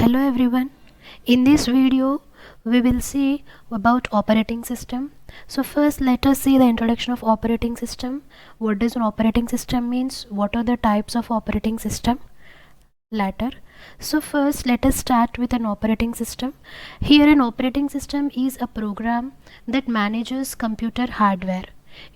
Hello everyone. In this video we will see about operating system. So first let us see the introduction of operating system. What does an operating system means? What are the types of operating system? Later. So first let us start with an operating system. Here an operating system is a program that manages computer hardware.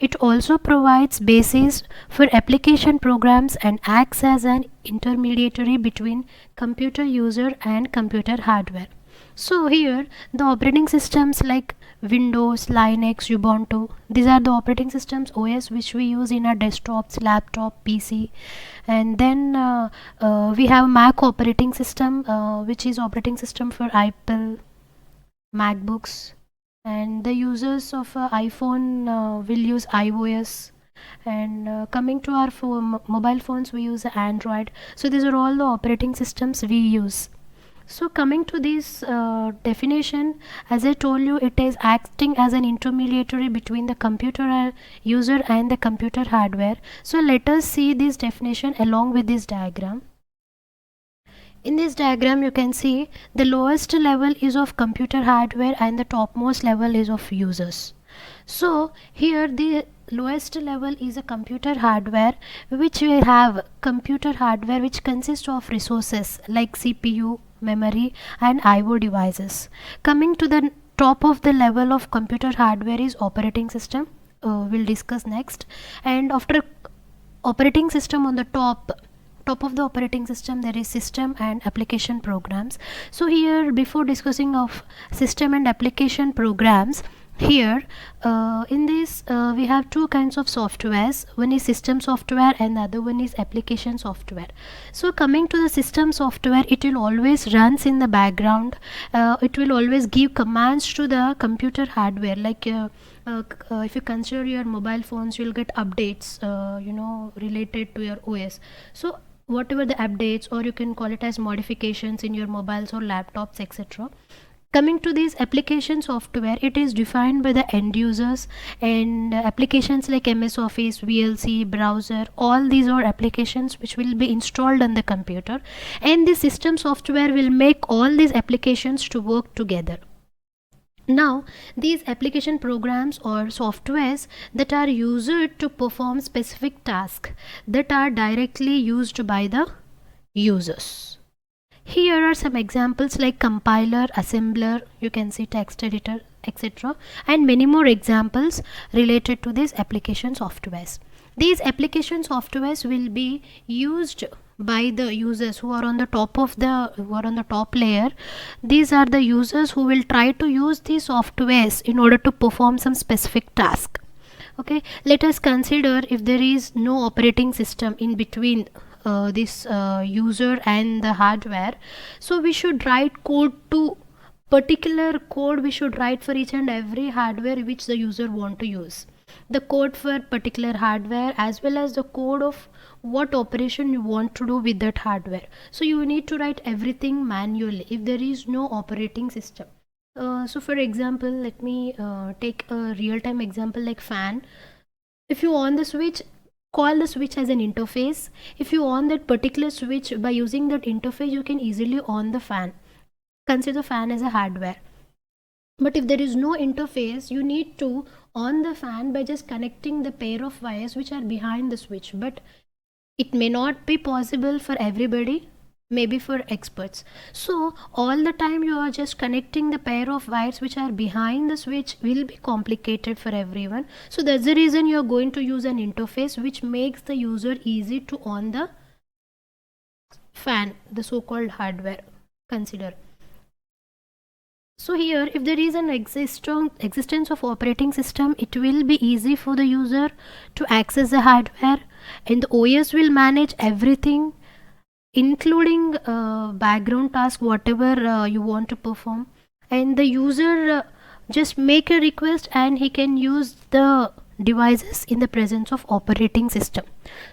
It also provides basis for application programs and acts as an intermediary between computer user and computer hardware. So here the operating systems like Windows, Linux, Ubuntu, these are the operating systems OS which we use in our desktops, laptop, PC. And then we have Mac operating system which is operating system for Apple, MacBooks, and the users of iPhone will use iOS. And coming to our mobile phones, we use Android. So these are all the operating systems we use. So coming to this definition, as I told you, it is acting as an intermediary between the computer user and the computer hardware. So let us see this definition along with this diagram. In this diagram you can see the lowest level is of computer hardware and the topmost level is of users. So here the lowest level is a computer hardware, which we have computer hardware which consists of resources like CPU, memory and IO devices. Coming to the top of the level of computer hardware is operating system. We'll discuss next. And after operating system, on the top of the operating system there is system and application programs. So here, before discussing of system and application programs, here in this we have two kinds of softwares. One is system software and the other one is application software. So coming to the system software, it will always runs in the background. It will always give commands to the computer hardware, like if you consider your mobile phones, you'll get updates related to your OS. So whatever the updates, or you can call it as modifications in your mobiles or laptops, etc. Coming to this application software, it is defined by the end users, and applications like MS Office, VLC, browser, all these are applications which will be installed on the computer, and the system software will make all these applications to work together. Now these application programs or softwares that are used to perform specific tasks that are directly used by the users. Here are some examples like compiler, assembler, you can see text editor, etc., and many more examples related to these application softwares. These application softwares will be used by the users who are on the top layer. These are the users who will try to use these softwares in order to perform some specific task. Okay, let us consider if there is no operating system in between this user and the hardware. So we should write code to particular code we should write for each and every hardware which the user want to use. The code for particular hardware as well as the code of what operation you want to do with that hardware. So you need to write everything manually if there is no operating system. So for example, let me take a real-time example like fan. If you on the switch, call the switch as an interface. If you on that particular switch by using that interface, you can easily on the fan. Consider fan as a hardware. But if there is no interface, you need to on the fan by just connecting the pair of wires which are behind the switch. But it may not be possible for everybody, maybe for experts. So all the time you are just connecting the pair of wires which are behind the switch will be complicated for everyone. So that's the reason you are going to use an interface which makes the user easy to on the fan, the so-called hardware. Consider. So here, if there is an existence of operating system, it will be easy for the user to access the hardware, and the OS will manage everything including background task, whatever you want to perform, and the user just make a request and he can use the devices in the presence of operating system.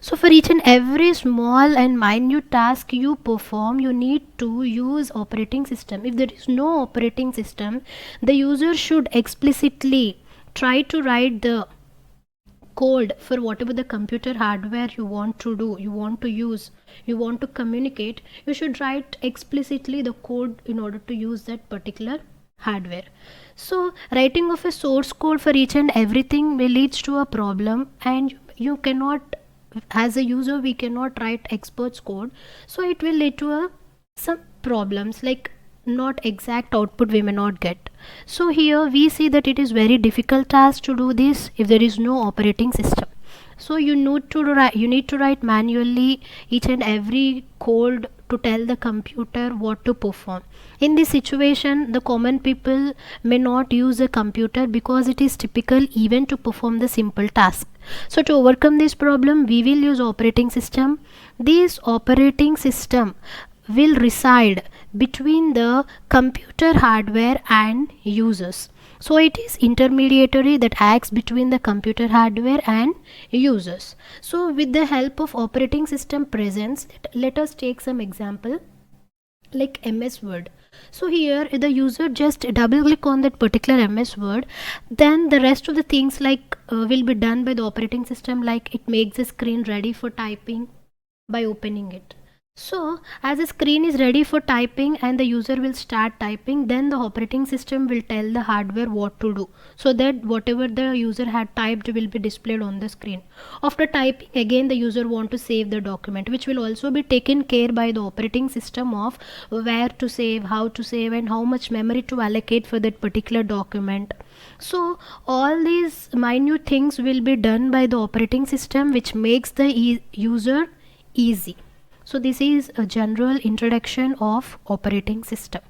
So for each and every small and minute task you perform, you need to use operating system. If there is no operating system, the user should explicitly try to write the code for whatever the computer hardware you want to do, you want to use, you want to communicate, you should write explicitly the code in order to use that particular hardware. So writing of a source code for each and everything may leads to a problem, and you cannot, as a user we cannot write experts code, so it will lead to some problems, like not exact output we may not get. So here we see that it is very difficult task to do this if there is no operating system. So you need to write manually each and every code to tell the computer what to perform. In this situation, the common people may not use a computer because it is typical even to perform the simple task. So to overcome this problem, we will use operating system. This operating system will reside between the computer hardware and users. So it is intermediary that acts between the computer hardware and users. So with the help of operating system presence, let us take some example like MS Word. So here the user just double click on that particular MS Word, then the rest of the things like will be done by the operating system, like it makes the screen ready for typing by opening it. So as the screen is ready for typing and the user will start typing, then the operating system will tell the hardware what to do, so that whatever the user had typed will be displayed on the screen. After typing, again the user want to save the document, which will also be taken care by the operating system of where to save, how to save, and how much memory to allocate for that particular document. So all these minute things will be done by the operating system, which makes the user easy. So this is a general introduction of operating system.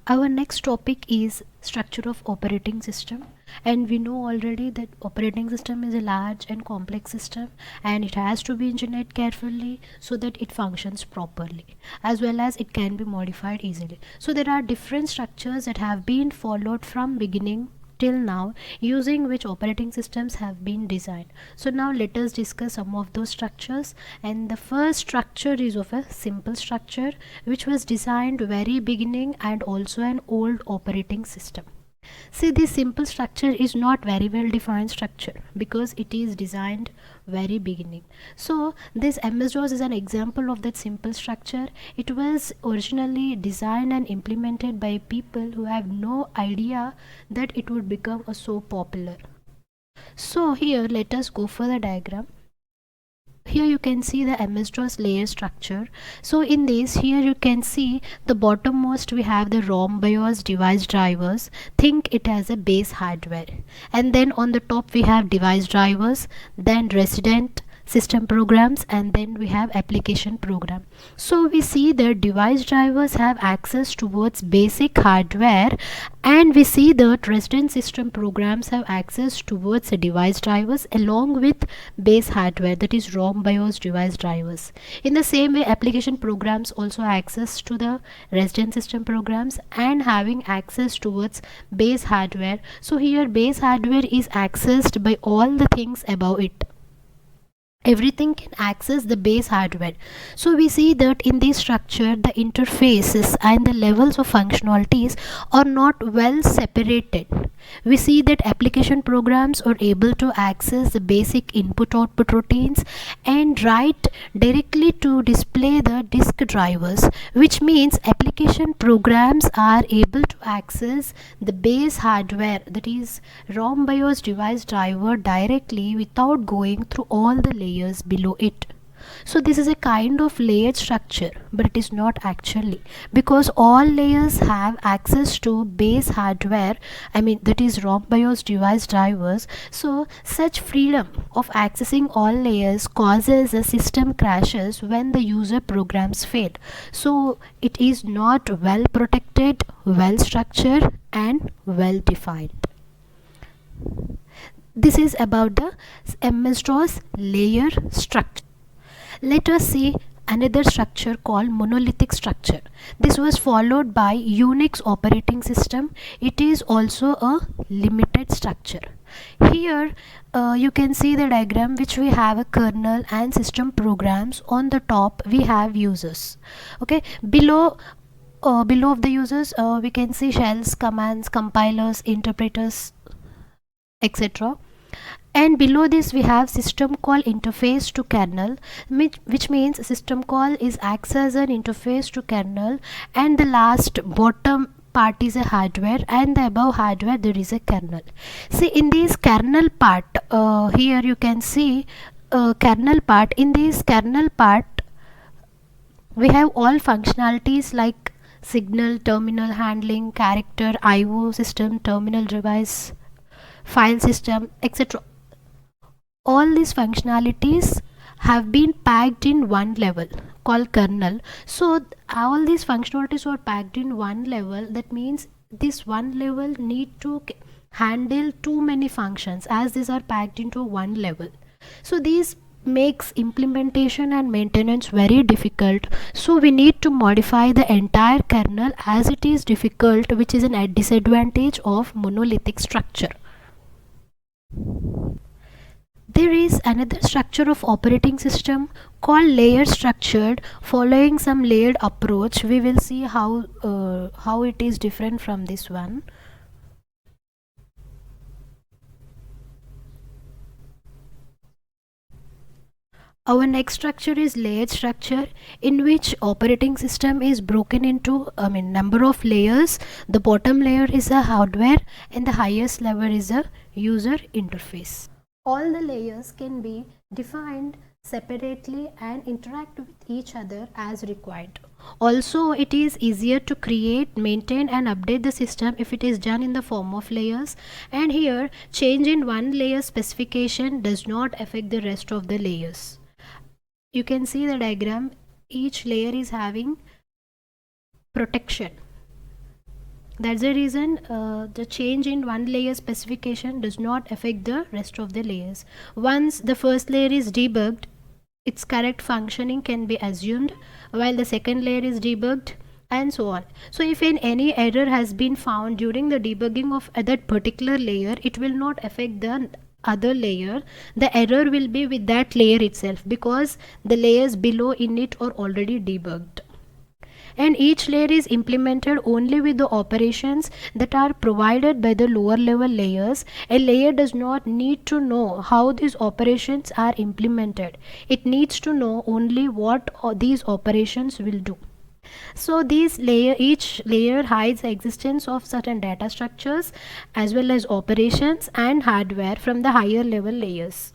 Our next topic is structure of operating system, and we know already that operating system is a large and complex system, and it has to be engineered carefully so that it functions properly, as well as it can be modified easily. So there are different structures that have been followed from beginning till now, using which operating systems have been designed. So now let us discuss some of those structures, and the first structure is of a simple structure which was designed very beginning and also an old operating system. See, this simple structure is not very well defined structure because it is designed very beginning. So this MS-DOS is an example of that simple structure. It was originally designed and implemented by people who have no idea that it would become so popular. So here let us go for the diagram. Here you can see the MS-DOS layer structure. So in this, here you can see the bottommost we have the ROM BIOS device drivers. Think it as a base hardware, and then on the top we have device drivers, then resident system programs, and then we have application program. So we see that device drivers have access towards basic hardware, and we see that resident system programs have access towards the device drivers along with base hardware, that is ROM BIOS device drivers. In the same way, application programs also access to the resident system programs and having access towards base hardware. So here base hardware is accessed by all the things above it. Everything can access the base hardware. So we see that in this structure the interfaces and the levels of functionalities are not well separated. We see that application programs are able to access the basic input output routines and write directly to display the disk drivers, which means application programs are able to access the base hardware, that is ROM BIOS device driver, directly without going through all the layers below it. So this is a kind of layered structure, but it is not actually, because all layers have access to base hardware, that is ROM BIOS device drivers. So such freedom of accessing all layers causes a system crashes when the user programs fail. So it is not well protected, well structured, and well defined. This is about the MS-DOS layer structure. Let us see another structure called monolithic structure. This was followed by Unix operating system. It is also a limited structure. Here you can see the diagram, which we have a kernel and system programs. On the top we have users. Okay, below Below of the users, we can see shells, commands, compilers, interpreters, etc. And below this we have system call interface to kernel, which means system call is acts as an interface to kernel, and the last bottom part is a hardware, and the above hardware there is a kernel. See, in this kernel part, here you can see kernel part. In this kernel part we have all functionalities like signal, terminal handling, character, IO system, terminal device, file system, etc. All these functionalities have been packed in one level called kernel. So all these functionalities were packed in one level. That means this one level need to handle too many functions as these are packed into one level. So these makes implementation and maintenance very difficult, so we need to modify the entire kernel as it is difficult, which is a disadvantage of monolithic structure. There is another structure of operating system called layer structured. Following some layered approach, we will see how it is different from this one. Our next structure is layered structure, in which operating system is broken into number of layers. The bottom layer is a hardware and the highest level is a user interface. All the layers can be defined separately and interact with each other as required. Also, it is easier to create, maintain and update the system if it is done in the form of layers. And here, change in one layer specification does not affect the rest of the layers. You can see the diagram, each layer is having protection. That's the reason the change in one layer specification does not affect the rest of the layers. Once the first layer is debugged, its correct functioning can be assumed, while the second layer is debugged, and so on. So if any error has been found during the debugging of that particular layer, it will not affect the other layer. The error will be with that layer itself, because the layers below in it are already debugged. And each layer is implemented only with the operations that are provided by the lower level layers. A layer does not need to know how these operations are implemented. It needs to know only what these operations will do. So each layer hides the existence of certain data structures as well as operations and hardware from the higher level layers.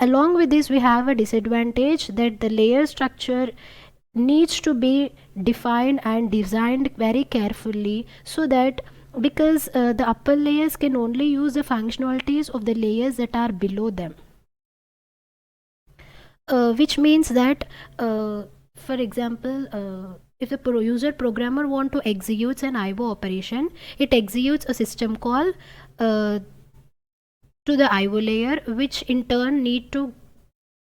Along with this, we have a disadvantage that the layer structure needs to be defined and designed very carefully, so that because the upper layers can only use the functionalities of the layers that are below them, which means that for example, if the user programmer want to execute an IO operation, it executes a system call to the IO layer, which in turn need to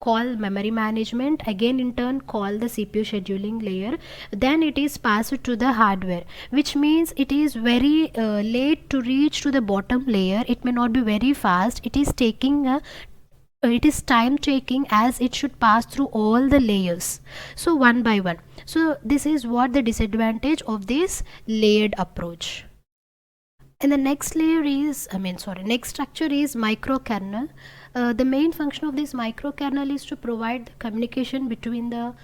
call memory management, again in turn call the CPU scheduling layer, then it is passed to the hardware, which means it is very late to reach to the bottom layer. It may not be very fast. It is time taking, as it should pass through all the layers, so one by one. So this is what the disadvantage of this layered approach. And the next layer is next structure is microkernel. The main function of this microkernel is to provide the communication between the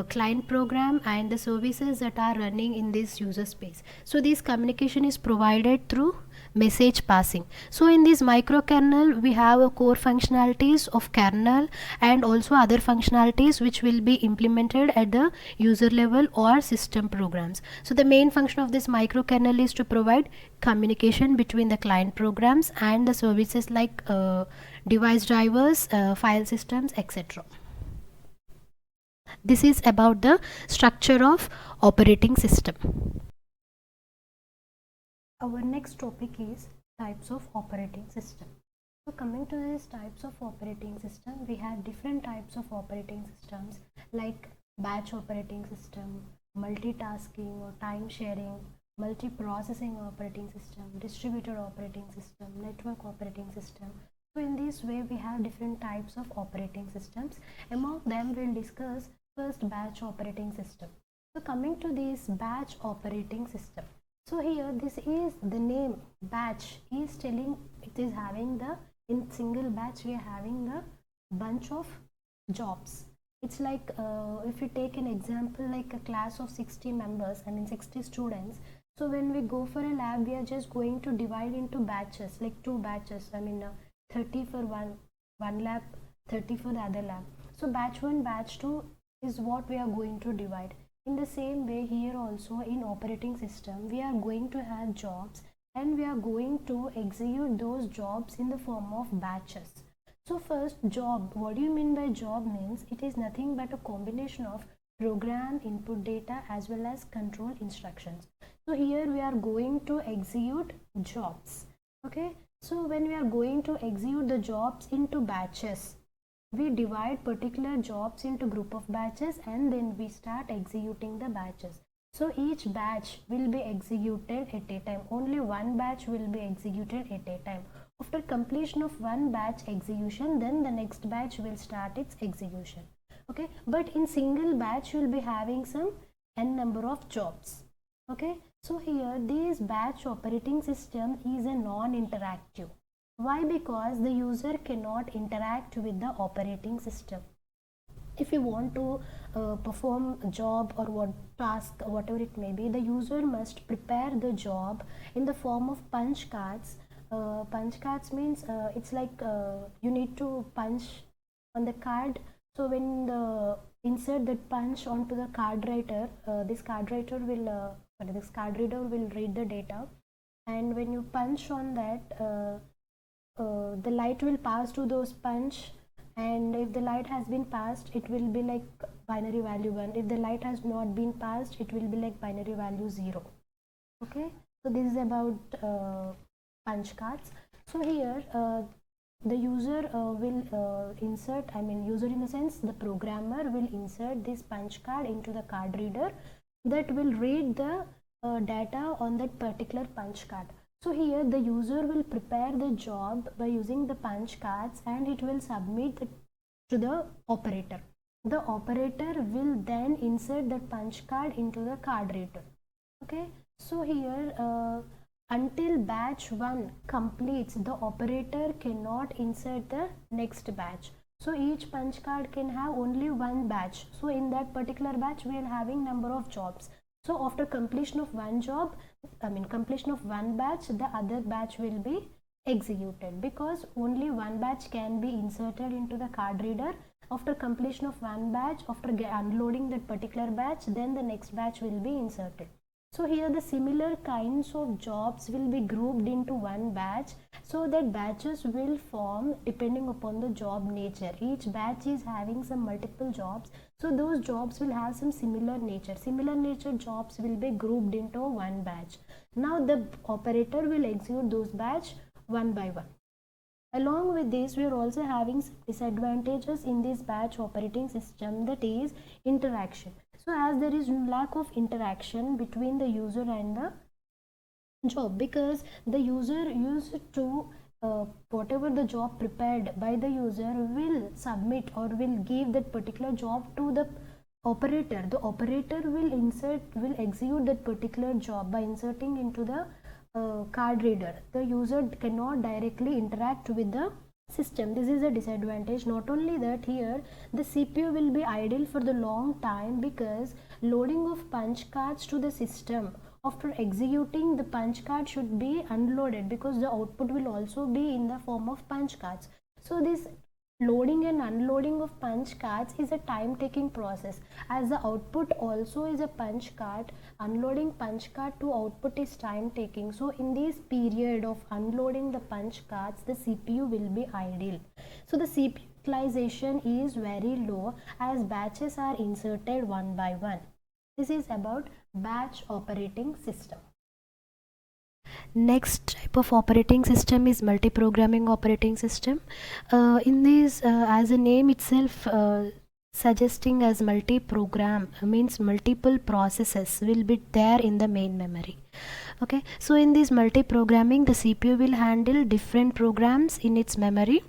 client program and the services that are running in this user space. So this communication is provided through message passing. So in this microkernel, we have a core functionalities of kernel and also other functionalities which will be implemented at the user level or system programs. So the main function of this microkernel is to provide communication between the client programs and the services like device drivers, file systems, etc. This is about the structure of operating system. Our next topic is types of operating system. So coming to these types of operating system, we have different types of operating systems like batch operating system, multitasking or time sharing, multi-processing operating system, distributed operating system, network operating system. So in this way we have different types of operating systems. Among them we'll discuss first batch operating system. So coming to this batch operating system. So here this is the name batch is telling it is having the, in single batch we are having a bunch of jobs. It's like if you take an example like a class of 60 members, I mean 60 students. So when we go for a lab, we are just going to divide into batches, like two batches. I mean 30 for one lab, 30 for the other lab. So batch 1, batch 2 is what we are going to divide. In the same way here also in operating system, we are going to have jobs and we are going to execute those jobs in the form of batches. So first, job. What do you mean by job? Means it is nothing but a combination of program, input data as well as control instructions. So here we are going to execute jobs. Okay. So when we are going to execute the jobs into batches, we divide particular jobs into group of batches and then we start executing the batches. So each batch will be executed at a time. Only one batch will be executed at a time. After completion of one batch execution, then the next batch will start its execution. Okay, but in single batch you will be having some n number of jobs. Okay, so here this batch operating system is a non-interactive. Why? Because the user cannot interact with the operating system. If you want to perform a job or what task, whatever it may be, the user must prepare the job in the form of punch cards. Punch cards means it's like you need to punch on the card. So when the insert that punch onto the card writer, this card writer will this card reader will read the data, and when you punch on that, the light will pass to those punch, and if the light has been passed, it will be like binary value 1. If the light has not been passed, it will be like binary value 0. Okay, so this is about punch cards. So here the user will insert, I mean user in the sense the programmer will insert this punch card into the card reader that will read the data on that particular punch card. So here the user will prepare the job by using the punch cards and it will submit to the operator. The operator will then insert the punch card into the card reader. Okay, so here until batch 1 completes, the operator cannot insert the next batch. So each punch card can have only one batch. So in that particular batch we are having number of jobs. So after completion of one job, I mean completion of one batch, the other batch will be executed, because only one batch can be inserted into the card reader. After completion of one batch, after unloading that particular batch, then the next batch will be inserted. So here the similar kinds of jobs will be grouped into one batch, so that batches will form depending upon the job nature. Each batch is having some multiple jobs, so those jobs will have some similar nature. Similar nature jobs will be grouped into one batch. Now the operator will execute those batch one by one. Along with this, we are also having some disadvantages in this batch operating system, that is interaction. So as there is lack of interaction between the user and the job, because the user used to whatever the job prepared by the user will submit or will give that particular job to the operator. The operator will execute that particular job by inserting into the card reader. The user cannot directly interact with the system. This is a disadvantage. Not only that, here the CPU will be idle for the long time, because loading of punch cards to the system, after executing the punch card should be unloaded, because the output will also be in the form of punch cards. So this loading and unloading of punch cards is a time taking process. As the output also is a punch card, unloading punch card to output is time taking. So in this period of unloading the punch cards, the CPU will be idle. So the CPU utilization is very low as batches are inserted one by one. This is about batch operating system. Next type of operating system is multi-programming operating system. In this, as a name itself suggesting as multi-program, means multiple processes will be there in the main memory. Okay, so in this multi-programming, the CPU will handle different programs in its memory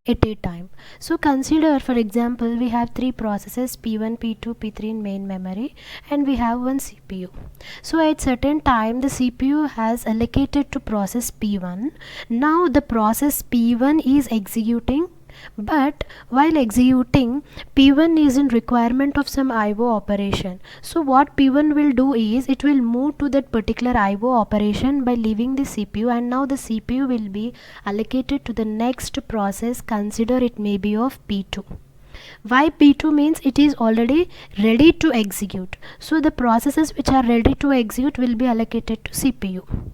at a time. So consider, for example, we have three processes P1, P2, P3 in main memory, and we have one CPU. So at certain time the CPU has allocated to process P1. Now the process P1 is executing, but while executing, P1 is in requirement of some IO operation. So what P1 will do is it will move to that particular IO operation by leaving the CPU, and now the CPU will be allocated to the next process. Consider it may be of P2. Why P2 means it is already ready to execute. So the processes which are ready to execute will be allocated to CPU.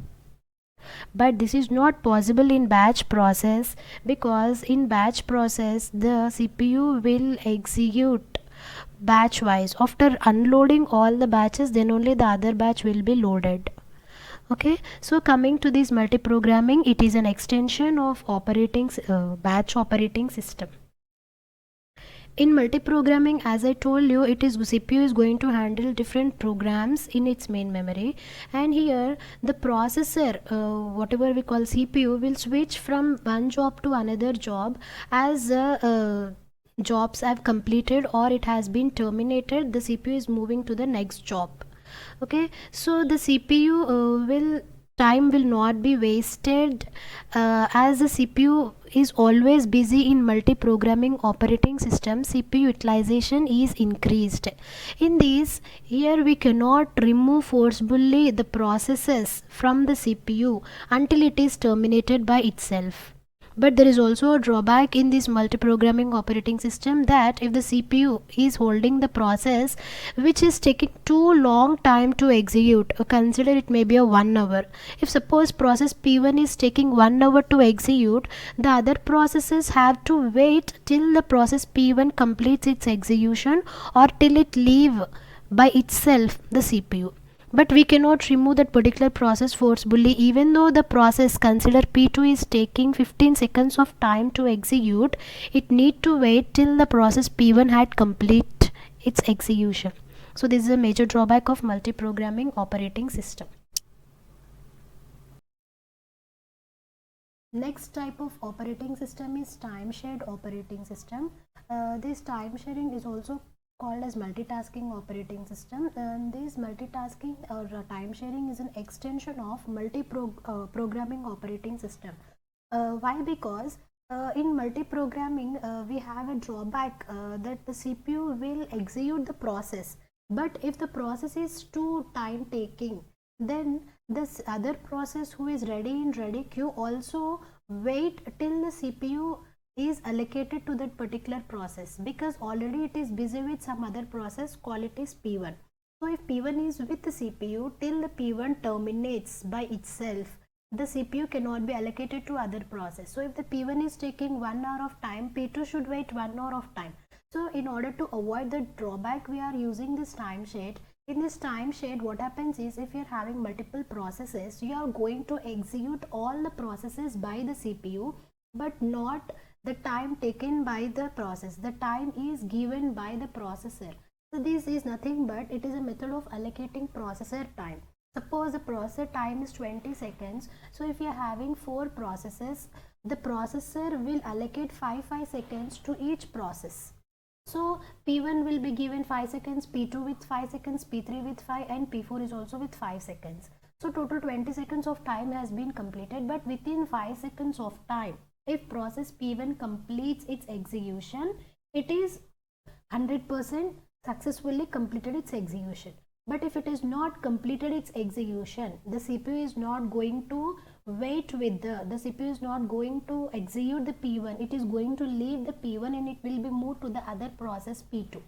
But this is not possible in batch process, because in batch process the CPU will execute batch wise. After unloading all the batches, then only the other batch will be loaded. Okay, so coming to this multiprogramming, it is an extension of batch operating system. In multiprogramming, as I told you, it is CPU is going to handle different programs in its main memory, and here the processor, whatever we call CPU, will switch from one job to another job as jobs have completed or it has been terminated. The CPU is moving to the next job. Okay, so the CPU time will not be wasted, as the CPU is always busy in multi-programming operating system. CPU utilization is increased. In this, here we cannot remove forcibly the processes from the CPU until it is terminated by itself. But there is also a drawback in this multiprogramming operating system, that if the CPU is holding the process which is taking too long time to execute, consider it may be a 1 hour. If suppose process P1 is taking 1 hour to execute, the other processes have to wait till the process P1 completes its execution or till it leave by itself the CPU. But we cannot remove that particular process forcibly. Even though the process, consider P2 is taking 15 seconds of time to execute, it need to wait till the process P1 had complete its execution. So this is a major drawback of multiprogramming operating system. Next type of operating system is time shared operating system. This time sharing is also called as multitasking operating system, and this multitasking or time sharing is an extension of multi-programming operating system. Why? Because in multi-programming we have a drawback, that the CPU will execute the process, but if the process is too time taking, then this other process who is ready in ready queue also wait till the CPU is allocated to that particular process, because already it is busy with some other process, call it is P1. So if P1 is with the CPU till the P1 terminates by itself, the CPU cannot be allocated to other process. So if the P1 is taking 1 hour of time, P2 should wait 1 hour of time. So in order to avoid the drawback, we are using this time shade. In this time shade, what happens is, if you're having multiple processes, you are going to execute all the processes by the CPU, but not the time taken by the process. The time is given by the processor. So this is nothing but it is a method of allocating processor time. Suppose the processor time is 20 seconds. So if you are having 4 processes, the processor will allocate 5 seconds to each process. So P1 will be given 5 seconds, P2 with 5 seconds, P3 with 5, and P4 is also with 5 seconds. So total 20 seconds of time has been completed, but within 5 seconds of time, if process P1 completes its execution, it is 100% successfully completed its execution. But if it is not completed its execution, the CPU is not going to wait with the CPU is not going to execute the P1. It is going to leave the P1 and it will be moved to the other process P2,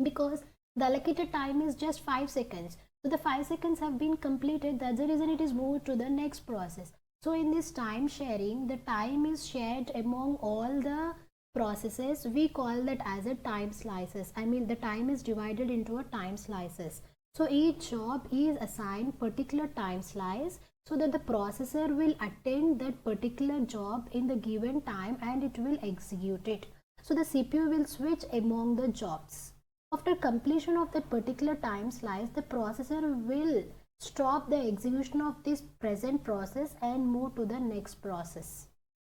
because the allocated time is just 5 seconds. So the 5 seconds have been completed. That's the reason it is moved to the next process. So in this time sharing, the time is shared among all the processes. We call that as a time slices. I mean, the time is divided into a time slices. So each job is assigned particular time slice, so that the processor will attend that particular job in the given time and it will execute it. So the CPU will switch among the jobs. After completion of that particular time slice, the processor will stop the execution of this present process and move to the next process.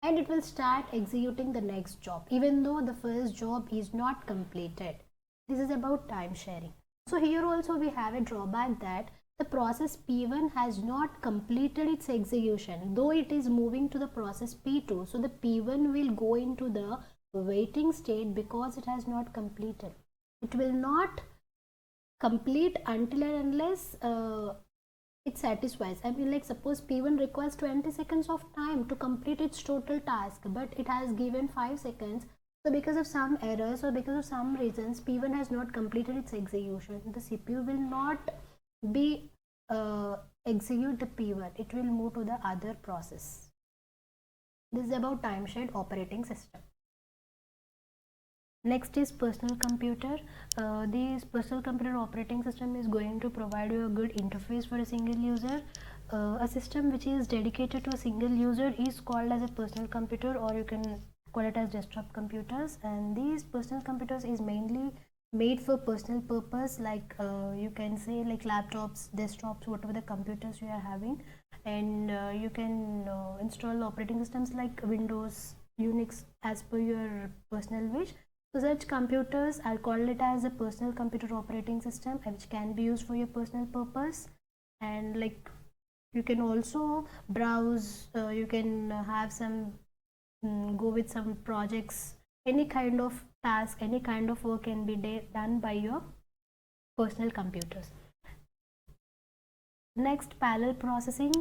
and it will start executing the next job even though the first job is not completed. This is about time sharing. So here also we have a drawback that the process P1 has not completed its execution, though it is moving to the process P2. So the P1 will go into the waiting state because it has not completed. It will not complete until and unless it satisfies. I mean, like, suppose P1 requires 20 seconds of time to complete its total task, but it has given 5 seconds. So because of some errors or because of some reasons, P1 has not completed its execution. The CPU will not be execute the P1. It will move to the other process. This is about time shared operating system. Next is personal computer. This personal computer operating system is going to provide you a good interface for a single user. A system which is dedicated to a single user is called as a personal computer, or you can call it as desktop computers. And these personal computers is mainly made for personal purpose, like you can say like laptops, desktops, whatever the computers you are having. And you can install operating systems like Windows, Unix as per your personal wish. So such computers, I'll call it as a personal computer operating system, which can be used for your personal purpose. And like, you can also browse, you can have some go with some projects, any kind of task, any kind of work can be done by your personal computers. Next, parallel processing.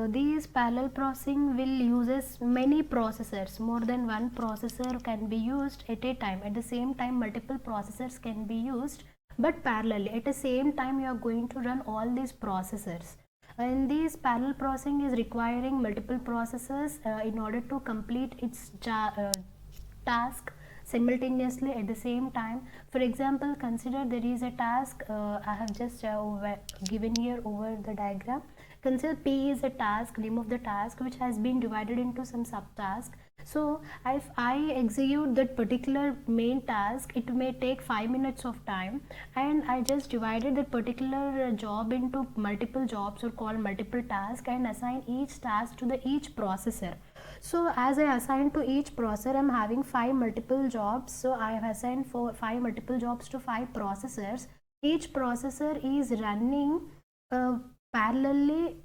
These parallel processing will uses many processors. More than one processor can be used at a time. At the same time, multiple processors can be used, but parallelly. At the same time, you are going to run all these processors. And this parallel processing is requiring multiple processors in order to complete its task simultaneously at the same time. For example, consider there is a task I have just given here over the diagram. Consider P is a task, name of the task, which has been divided into some subtask. So if I execute that particular main task, it may take 5 minutes of time, and I just divided that particular job into multiple jobs, or call multiple tasks, and assign each task to the each processor. So as I assign to each processor, I'm having 5 multiple jobs. So I have assigned 5 multiple jobs to 5 processors. Each processor is running parallelly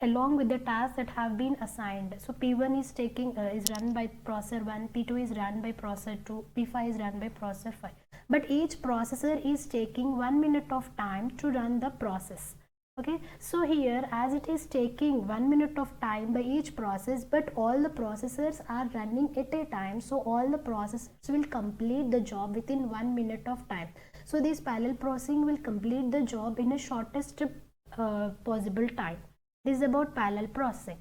along with the tasks that have been assigned. So P1 is taking is run by processor 1, P2 is run by processor 2, P5 is run by processor 5. But each processor is taking 1 minute of time to run the process. Okay, so here, as it is taking 1 minute of time by each process, but all the processors are running at a time, so all the processors will complete the job within 1 minute of time. So this parallel processing will complete the job in a shortest possible time. This is about parallel processing.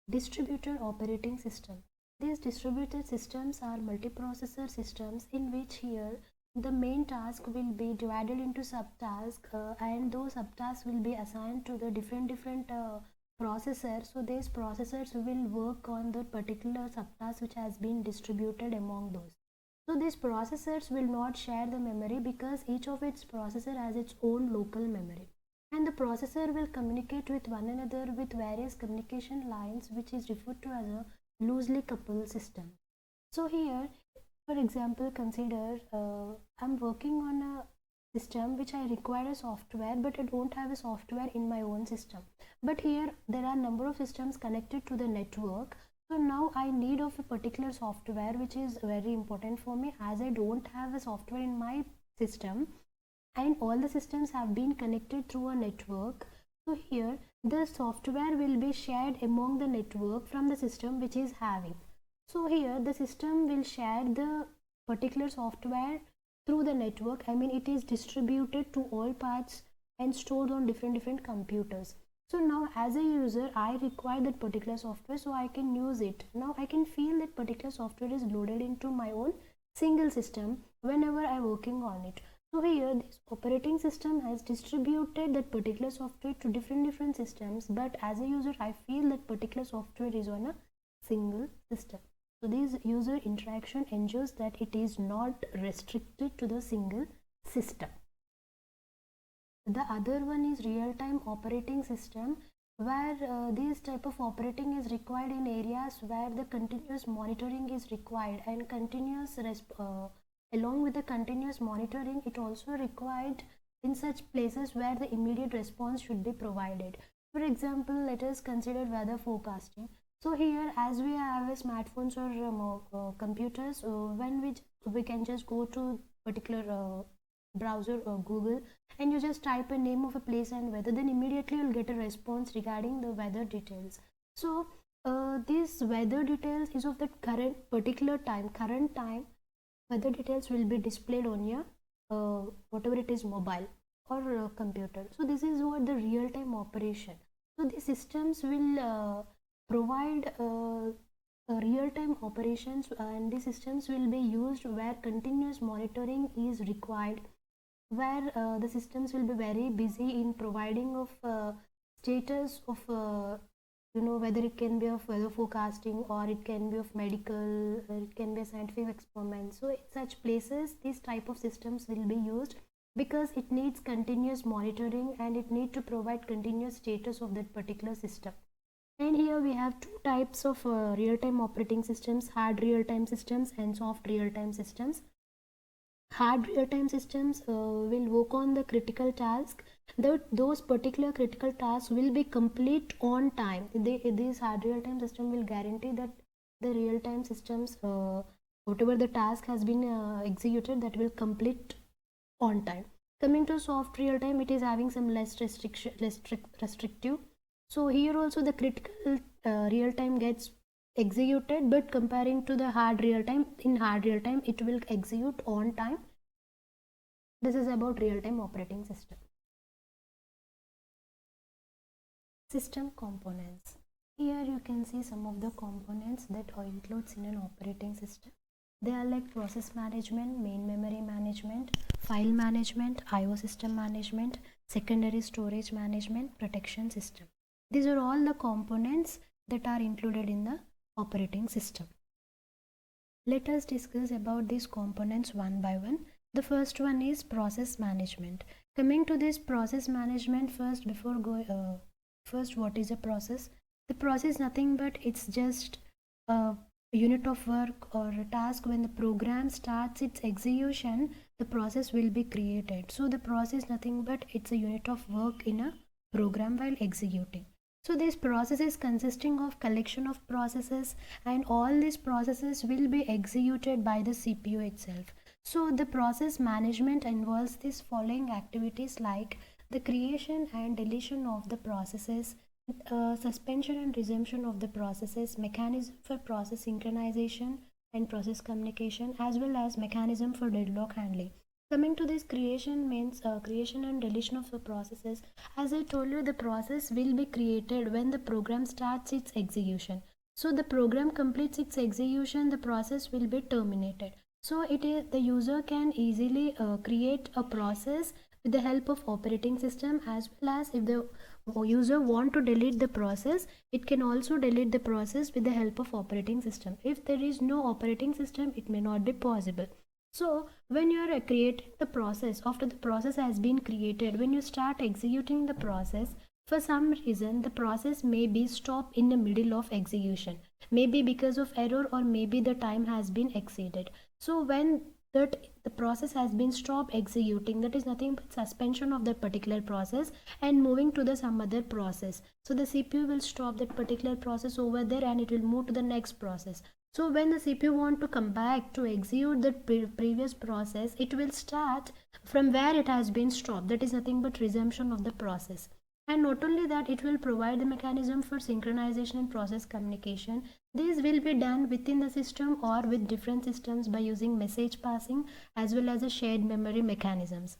Distributed operating system. These distributed systems are multiprocessor systems in which here the main task will be divided into subtasks, and those subtasks will be assigned to the different processors. So these processors will work on the particular subtask which has been distributed among those. So these processors will not share the memory because each of its processor has its own local memory, and the processor will communicate with one another with various communication lines, which is referred to as a loosely coupled system. So here, for example, consider I'm working on a system which I require a software, but I don't have a software in my own system. But here there are number of systems connected to the network. So now I need of a particular software which is very important for me, as I don't have a software in my system, and all the systems have been connected through a network. So here the software will be shared among the network from the system which is having. So here the system will share the particular software through the network. I mean, it is distributed to all parts and stored on different computers. So now as a user, I require that particular software so I can use it. Now I can feel that particular software is loaded into my own single system whenever I'm working on it. So here this operating system has distributed that particular software to different systems, but as a user I feel that particular software is on a single system. So this user interaction ensures that it is not restricted to the single system. The other one is real-time operating system. where this type of operating is required in areas where the continuous monitoring is required, and along with the continuous monitoring, it also required in such places where the immediate response should be provided. For example, let us consider weather forecasting. So here, as we have a smartphones or computers, when we can just go to particular browser or Google, and you just type a name of a place and weather, then immediately you'll get a response regarding the weather details. So this weather details is of the current time weather details will be displayed on your whatever it is, mobile or computer. So this is what the real-time operation. So the systems will provide real-time operations, and the systems will be used where continuous monitoring is required, where the systems will be very busy in providing of status of whether it can be of weather forecasting, or it can be of medical, or it can be a scientific experiment. So in such places these type of systems will be used, because it needs continuous monitoring and it need to provide continuous status of that particular system. And here we have two types of real-time operating systems: hard real-time systems and soft real-time systems. Hard real-time systems will work on the critical task. Those particular critical tasks will be complete on time. This hard real-time system will guarantee that the real-time systems, whatever the task has been executed, that will complete on time. Coming to soft real-time, it is having some less restrictive. So here also the critical real-time gets executed, but comparing to the hard real-time, in hard real-time it will execute on time. This is about real-time operating system. System components. Here you can see some of the components that are included in an operating system. They are like process management, main memory management, file management, IO system management, secondary storage management, protection system. These are all the components that are included in the operating system. Let us discuss about these components one by one. The first one is process management. Coming to this process management, first what is a process? The process is nothing but it's just a unit of work or a task. When the program starts its execution, the process will be created. So the process is nothing but it's a unit of work in a program while executing. So this process is consisting of collection of processes, and all these processes will be executed by the CPU itself. So the process management involves these following activities, like the creation and deletion of the processes, suspension and resumption of the processes, mechanism for process synchronization and process communication, as well as mechanism for deadlock handling. Coming to this creation means creation and deletion of the processes. As I told you, the process will be created when the program starts its execution. So the program completes its execution, the process will be terminated. So it is the user can easily create a process with the help of operating system, as well as if the user want to delete the process, it can also delete the process with the help of operating system. If there is no operating system, it may not be possible. So when you are creating the process, after the process has been created, when you start executing the process, for some reason the process may be stopped in the middle of execution, maybe because of error, or maybe the time has been exceeded. So when that the process has been stopped executing, that is nothing but suspension of that particular process and moving to the some other process. So the CPU will stop that particular process over there, and it will move to the next process. So when the CPU want to come back to execute the previous process, it will start from where it has been stopped. That is nothing but resumption of the process. And not only that, it will provide the mechanism for synchronization and process communication. This will be done within the system or with different systems by using message passing, as well as a shared memory mechanisms.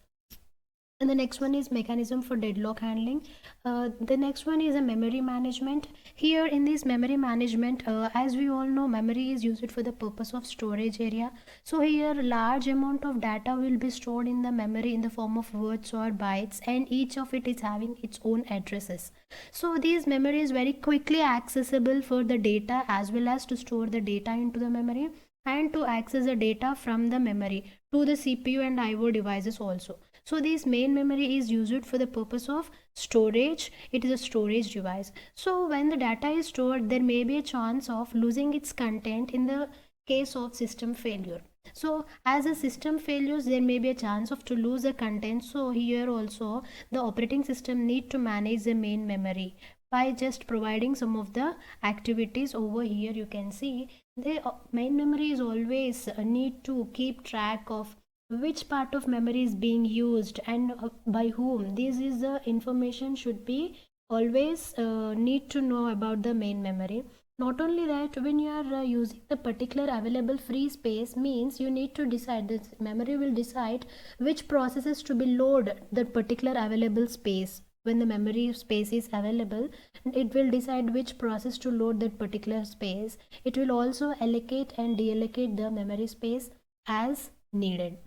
And the next one is mechanism for deadlock handling. The next one is a memory management. Here in this memory management, as we all know, memory is used for the purpose of storage area. So here large amount of data will be stored in the memory in the form of words or bytes, and each of it is having its own addresses. So these memory is very quickly accessible for the data, as well as to store the data into the memory and to access the data from the memory to the CPU and IO devices also. So this main memory is used for the purpose of storage. It is a storage device. So when the data is stored, there may be a chance of losing its content in the case of system failure. So as a system failures, there may be a chance of to lose the content. So here also the operating system need to manage the main memory by just providing some of the activities. Over here you can see the main memory is always need to keep track of which part of memory is being used and by whom. This is the information should be always need to know about the main memory. Not only that, when you are using the particular available free space, means you need to decide, this memory will decide which processes to be load that particular available space. When the memory space is available, it will decide which process to load that particular space. It will also allocate and deallocate the memory space as needed.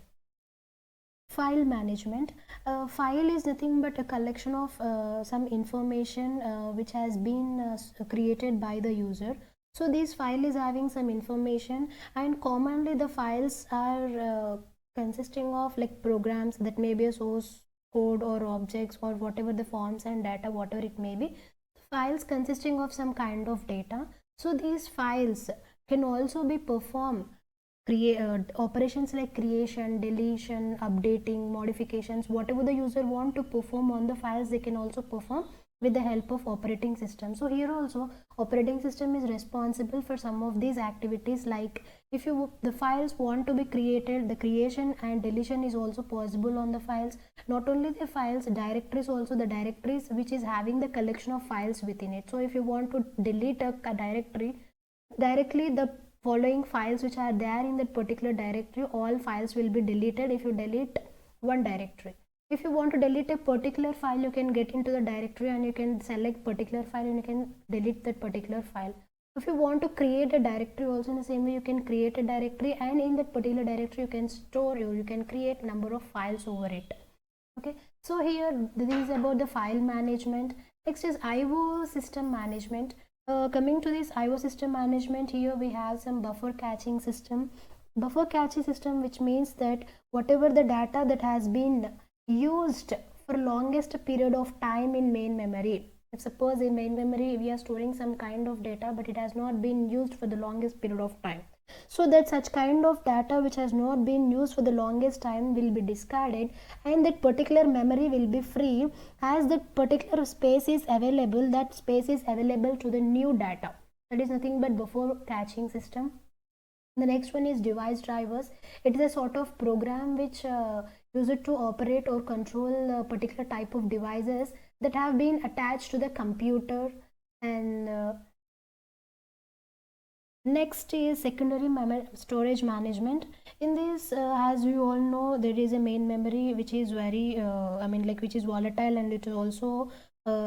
File management. File is nothing but a collection of some information which has been created by the user. So this file is having some information, and commonly the files are consisting of like programs, that may be a source code or objects or whatever the forms and data, whatever it may be, files consisting of some kind of data. So these files can also be performed operations like creation, deletion, updating, modifications, whatever the user want to perform on the files, they can also perform with the help of operating system. So here also operating system is responsible for some of these activities, like if the files want to be created, the creation and deletion is also possible on the files. Not only the files, directories also, the directories which is having the collection of files within it. So if you want to delete a directory, directly the following files which are there in that particular directory, all files will be deleted if you delete one directory. If you want to delete a particular file, you can get into the directory and you can select particular file and you can delete that particular file. If you want to create a directory also, in the same way you can create a directory, and in that particular directory you can store or you can create number of files over it. Okay, so here this is about the file management. Next is IO system management. Coming to this IO system management, here we have some buffer caching system. Buffer caching system, which means that whatever the data that has been used for longest period of time in main memory, if suppose in main memory we are storing some kind of data but it has not been used for the longest period of time, so that such kind of data which has not been used for the longest time will be discarded, and that particular memory will be free. As that particular space is available, that space is available to the new data. That is nothing but buffer caching system. The next one is device drivers. It is a sort of program which use it to operate or control a particular type of devices that have been attached to the computer. And next is secondary storage management. In this, as you all know, there is a main memory which is very which is volatile, and it is also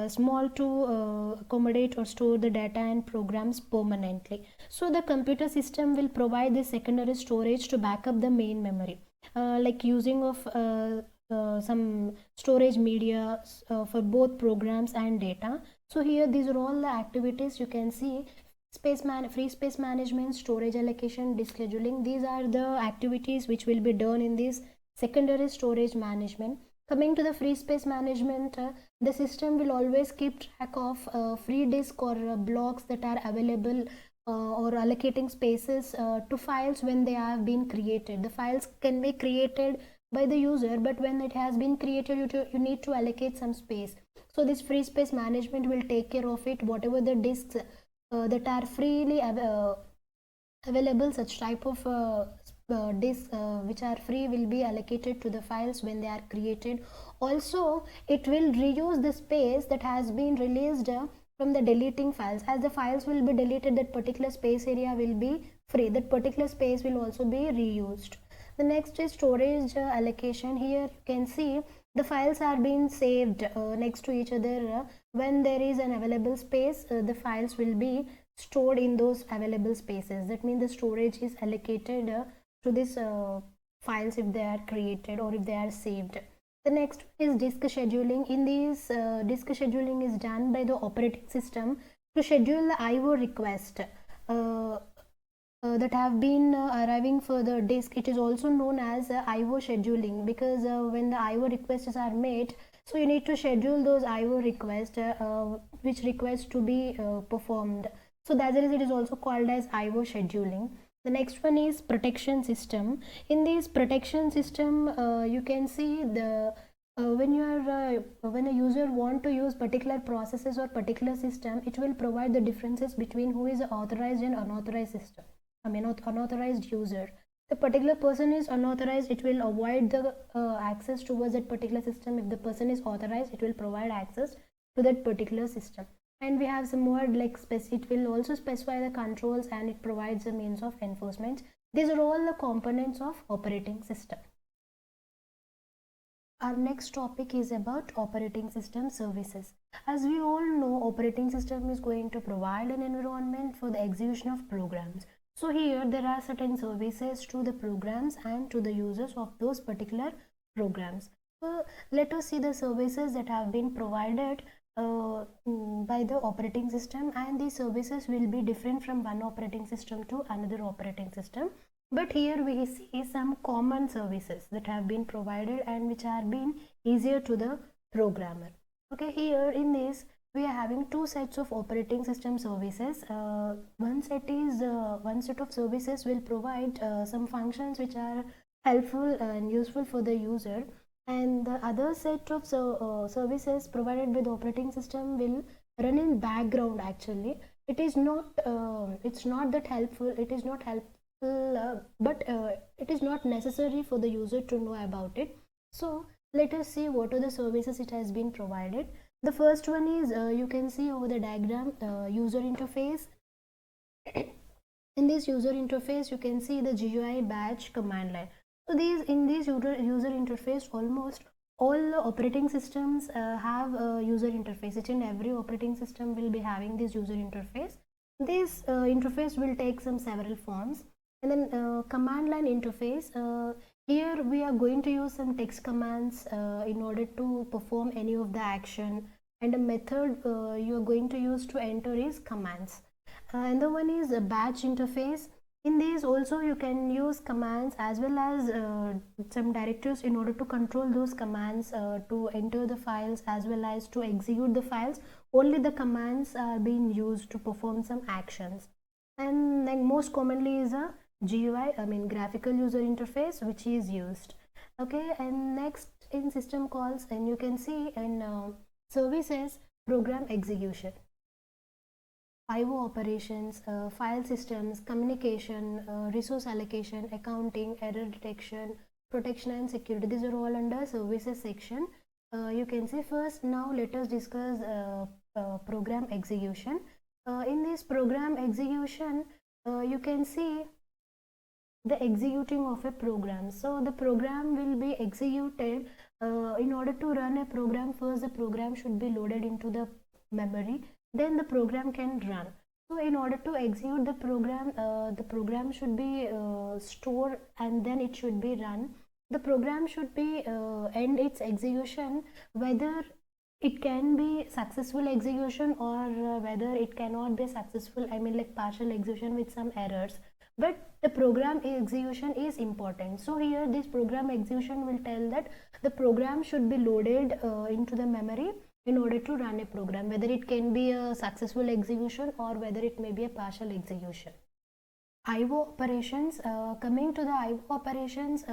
small to accommodate or store the data and programs permanently. So the computer system will provide the secondary storage to back up the main memory, like using of some storage media for both programs and data. So here these are all the activities you can see: free space management, storage allocation, descheduling. These are the activities which will be done in this secondary storage management. Coming to the free space management, the system will always keep track of free disk or blocks that are available, or allocating spaces to files when they have been created. The files can be created by the user, but when it has been created, you need to allocate some space. So this free space management will take care of it. Whatever the disks that are freely available, such type of disks which are free will be allocated to the files when they are created. Also, it will reuse the space that has been released from the deleting files. As the files will be deleted, that particular space area will be free. That particular space will also be reused. The next is storage allocation. Here you can see the files are being saved next to each other. When there is an available space, the files will be stored in those available spaces. That means the storage is allocated to these files if they are created or if they are saved. The next is disk scheduling. In this, disk scheduling is done by the operating system to schedule the IO request. that have been arriving for the disk. It is also known as IO scheduling, because when the IO requests are made, so you need to schedule those IO requests, which requests to be performed. So that's the reason it is also called as IO scheduling. The next one is protection system. In this protection system, you can see the when a user want to use particular processes or particular system, it will provide the differences between who is authorized and unauthorized system. Unauthorized user. The particular person is unauthorized, it will avoid the access towards that particular system. If the person is authorized, it will provide access to that particular system. And we have some more like it will also specify the controls, and it provides a means of enforcement. These are all the components of operating system. Our next topic is about operating system services. As we all know, operating system is going to provide an environment for the execution of programs. So here there are certain services to the programs and to the users of those particular programs. So let us see the services that have been provided by the operating system, and these services will be different from one operating system to another operating system. But here we see some common services that have been provided and which are been easier to the programmer. Okay, here in this we are having two sets of operating system services. One set of services will provide some functions which are helpful and useful for the user, and the other set of services provided by the operating system will run in background. Actually, it is not it's not that helpful. It is not helpful, but it is not necessary for the user to know about it. So let us see what are the services it has been provided. The first one is you can see over the diagram, user interface. In this user interface you can see the GUI batch command line. So in this user interface, almost all the operating systems have a user interface. Each and every operating system will be having this user interface. This interface will take some several forms. And then command line interface, here we are going to use some text commands in order to perform any of the action, and a method you are going to use to enter is commands. And the one is a batch interface. In these also you can use commands as well as some directives in order to control those commands, to enter the files as well as to execute the files. Only the commands are being used to perform some actions. And then most commonly is a GUI, graphical user interface, which is used. Okay, and next in system calls, and you can see in services, program execution, IO operations, file systems, communication, resource allocation, accounting, error detection, protection and security. These are all under services section. You can see first. Now let us discuss program execution. In this program execution, you can see the executing of a program. So the program will be executed. In order to run a program, first the program should be loaded into the memory, then the program can run. So in order to execute the program should be stored, and then it should be run. The program should be end its execution, whether it can be successful execution or whether it cannot be successful, like partial execution with some errors. But the program execution is important. So here this program execution will tell that the program should be loaded into the memory in order to run a program, whether it can be a successful execution or whether it may be a partial execution. IO operations, coming to the IO operations,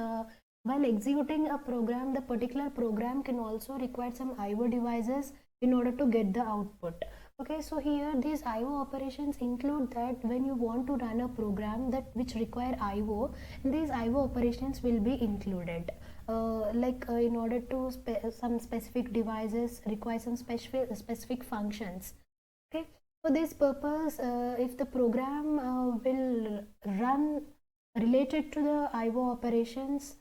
while executing a program, the particular program can also require some IO devices in order to get the output. Okay, so here these IO operations include that when you want to run a program that which require IO, these IO operations will be included. In order to some specific devices require some specific functions. Okay, for this purpose, if the program will run related to the IO operations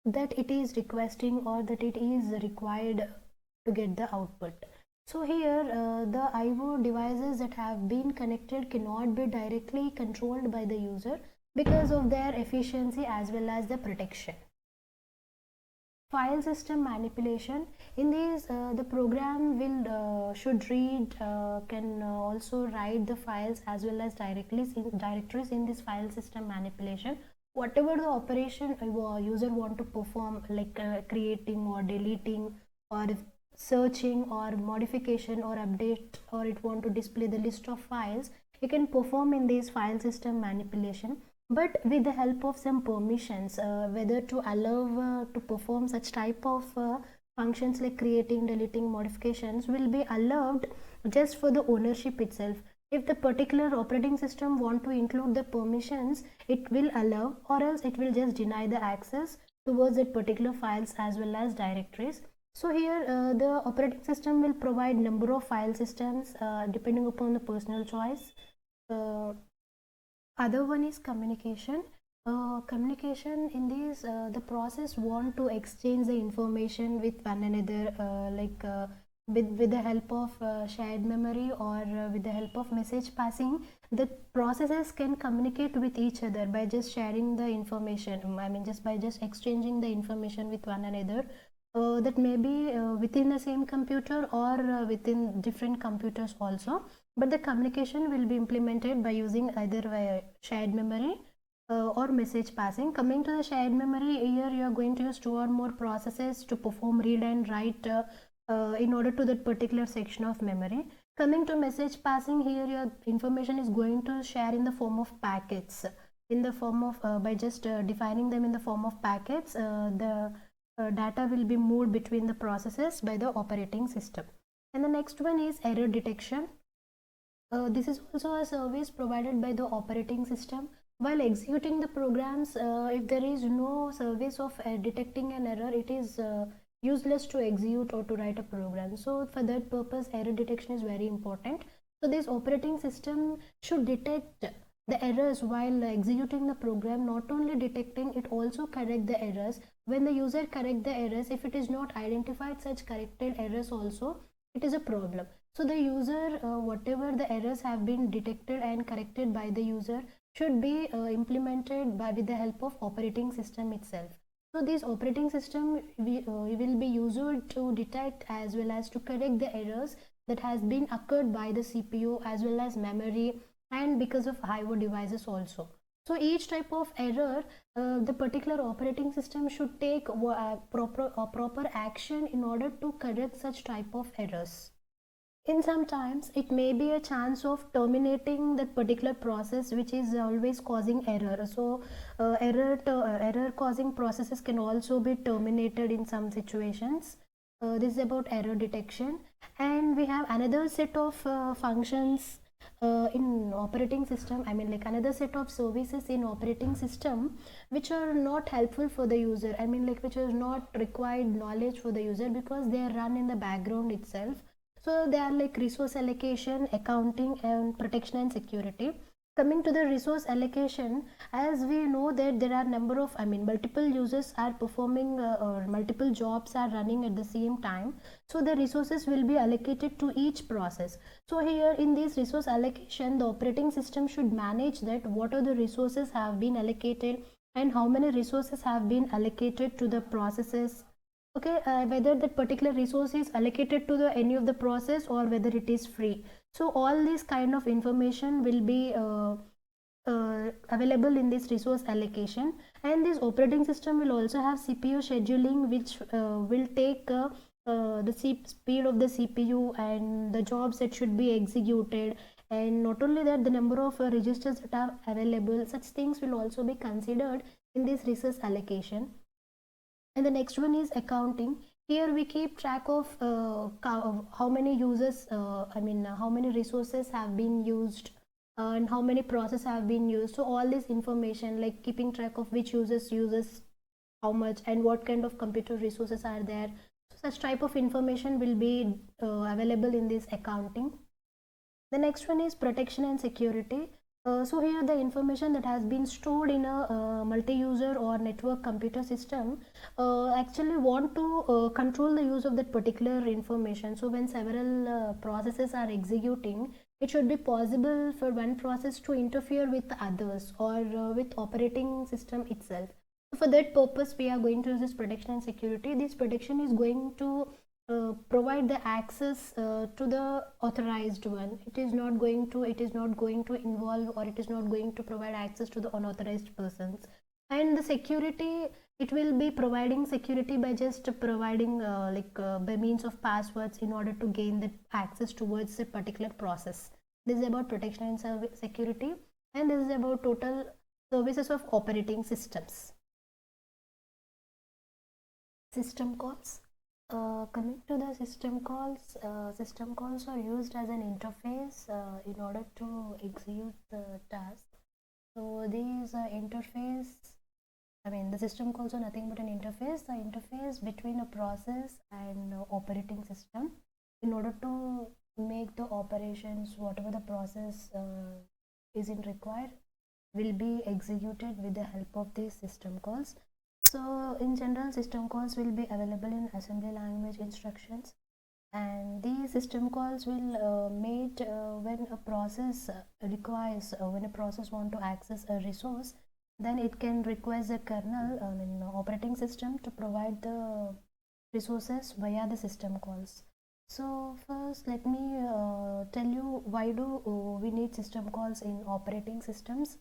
that it is requesting or that it is required to get the output. So here the IO devices that have been connected cannot be directly controlled by the user because of their efficiency as well as the protection. File system manipulation. In these, the program will should read, can also write the files as well as directories in this file system manipulation. Whatever the operation user want to perform, like creating or deleting or searching or modification or update, or it want to display the list of files, you can perform in this file system manipulation, but with the help of some permissions, whether to allow to perform such type of functions like creating, deleting, modifications will be allowed just for the ownership itself. If the particular operating system want to include the permissions, it will allow, or else it will just deny the access towards that particular files as well as directories. So here the operating system will provide number of file systems depending upon the personal choice. Other one is communication. Communication in this, the process want to exchange the information with one another, with the help of shared memory, or with the help of message passing. The processes can communicate with each other by just sharing the information, I mean just by just exchanging the information with one another, that may be within the same computer or within different computers also, but the communication will be implemented by using either shared memory or message passing. Coming to the shared memory, here you are going to use two or more processes to perform read and write in order to that particular section of memory. Coming to message passing, here your information is going to share in the form of packets, in the form of by just defining them in the form of packets, the data will be moved between the processes by the operating system. And the next one is error detection. This is also a service provided by the operating system. While executing the programs, if there is no service of detecting an error, it is useless to execute or to write a program. So for that purpose, error detection is very important. So this operating system should detect the errors while executing the program. Not only detecting, it also correct the errors. When the user correct the errors, if it is not identified such corrected errors also, it is a problem. So the user, whatever the errors have been detected and corrected by the user, should be implemented with the help of operating system itself. So this operating system will be used to detect as well as to correct the errors that has been occurred by the CPU as well as memory, and because of IO devices also. So each type of error, the particular operating system should take proper action in order to correct such type of errors. In sometimes it may be a chance of terminating that particular process which is always causing error. So error causing processes can also be terminated in some situations. This is about error detection. And we have another set of functions in operating system, I mean like another set of services in operating system which are not helpful for the user, I mean like which is not required knowledge for the user because they are run in the background itself. So they are like resource allocation, accounting, and protection and security. Coming to the resource allocation, as we know that there are number of, I mean multiple users are performing or multiple jobs are running at the same time, so the resources will be allocated to each process. So here in this resource allocation, the operating system should manage that what are the resources have been allocated and how many resources have been allocated to the processes. Okay, whether that particular resource is allocated to the any of the process or whether it is free. So all this kind of information will be available in this resource allocation. And this operating system will also have CPU scheduling, which will take the speed of the CPU and the jobs that should be executed. And not only that, the number of registers that are available, such things will also be considered in this resource allocation. And the next one is accounting. Here we keep track of how many users, how many resources have been used and how many processes have been used. So all this information like keeping track of which users uses how much and what kind of computer resources are there. So such type of information will be available in this accounting. The next one is protection and security. So here the information that has been stored in a multi-user or network computer system actually want to control the use of that particular information. So when several processes are executing, it should be possible for one process to interfere with others or with operating system itself. For that purpose, we are going to use this protection and security. This protection is going to provide the access to the authorized one. It is not going to involve, or it is not going to provide access to the unauthorized persons. And the security, it will be providing security by just providing by means of passwords in order to gain the access towards a particular process. This is about protection and security, and this is about total services of operating systems. System calls. Coming to the system calls are used as an interface in order to execute the task. So these the system calls are nothing but an interface, the interface between a process and operating system, in order to make the operations, whatever the process is in required, will be executed with the help of these system calls. So in general, system calls will be available in assembly language instructions, and these system calls will made when a process requires when a process want to access a resource, then it can request the kernel, operating system, to provide the resources via the system calls. So first, let me tell you why do we need system calls in operating systems.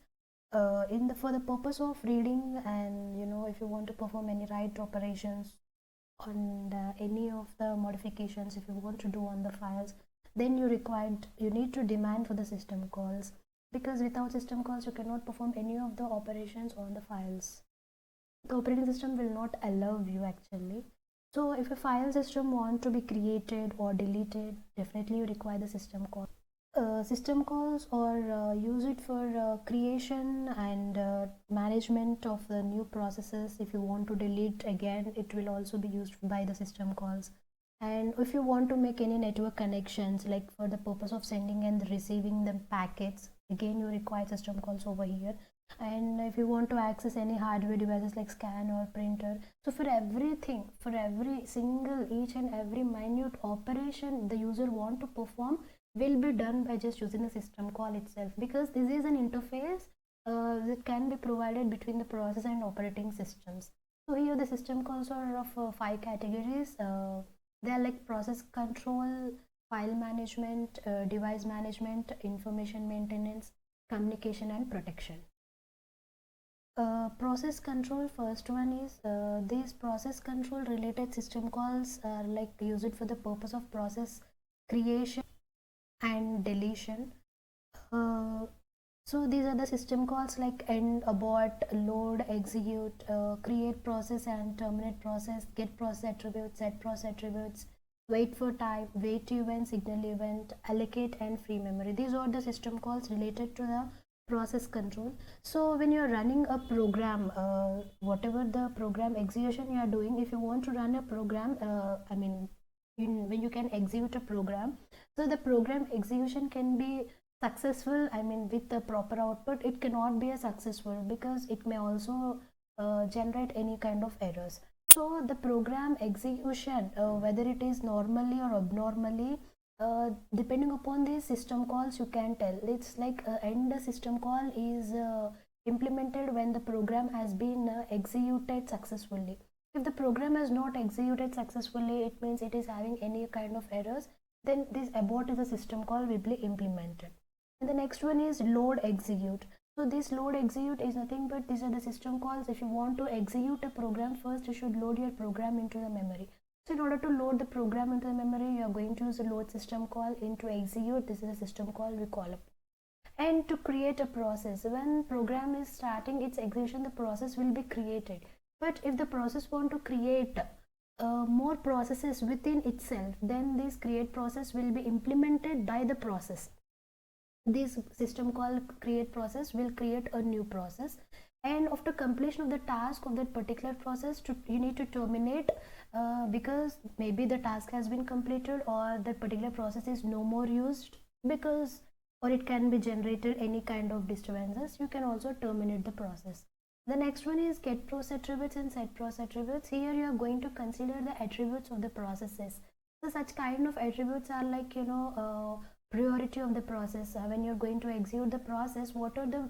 For the purpose of reading, and if you want to perform any write operations on any of the modifications, if you want to do on the files, then you need to demand for the system calls, because without system calls you cannot perform any of the operations on the files. The operating system will not allow you actually. So if a file system want to be created or deleted, definitely you require the system call. System calls, or use it for creation and management of the new processes. If you want to delete again, it will also be used by the system calls. And if you want to make any network connections, like for the purpose of sending and receiving the packets, again you require system calls over here. And if you want to access any hardware devices like scan or printer, so for everything, for every single, each and every minute operation the user want to perform, will be done by just using the system call itself, because this is an interface that can be provided between the process and operating systems. So here the system calls are of 5 categories. They are like process control, file management, device management, information maintenance, communication, and protection. Process control, first one is these process control related system calls are like used for the purpose of process creation and deletion. So these are the system calls like end, abort, load, execute, create process and terminate process, get process attributes, set process attributes, wait for time, wait event, signal event, allocate, and free memory. These are the system calls related to the process control. So when you're running a program, whatever the program execution you are doing, if you want to run a program, when you can execute a program, so the program execution can be successful, with the proper output. It cannot be a successful because it may also generate any kind of errors. So the program execution, whether it is normally or abnormally, depending upon the system calls, you can tell. It's like end system call is implemented when the program has been executed successfully. If the program has not executed successfully, it means it is having any kind of errors, then this abort is a system call will be implemented. And the next one is load execute. So this load execute is nothing but these are the system calls. If you want to execute a program, first you should load your program into the memory. So in order to load the program into the memory, you are going to use a load system call. Into execute, this is a system call we call up. And to create a process, when program is starting its execution, the process will be created. But if the process want to create more processes within itself, then this create process will be implemented by the process. This system call create process will create a new process, and after completion of the task of that particular process, you need to terminate, because maybe the task has been completed or that particular process is no more used, because or it can be generated any kind of disturbances. You can also terminate the process. The next one is get process attributes and set process attributes. Here you are going to consider the attributes of the processes. So such kind of attributes are like priority of the process. When you're going to execute the process, what are the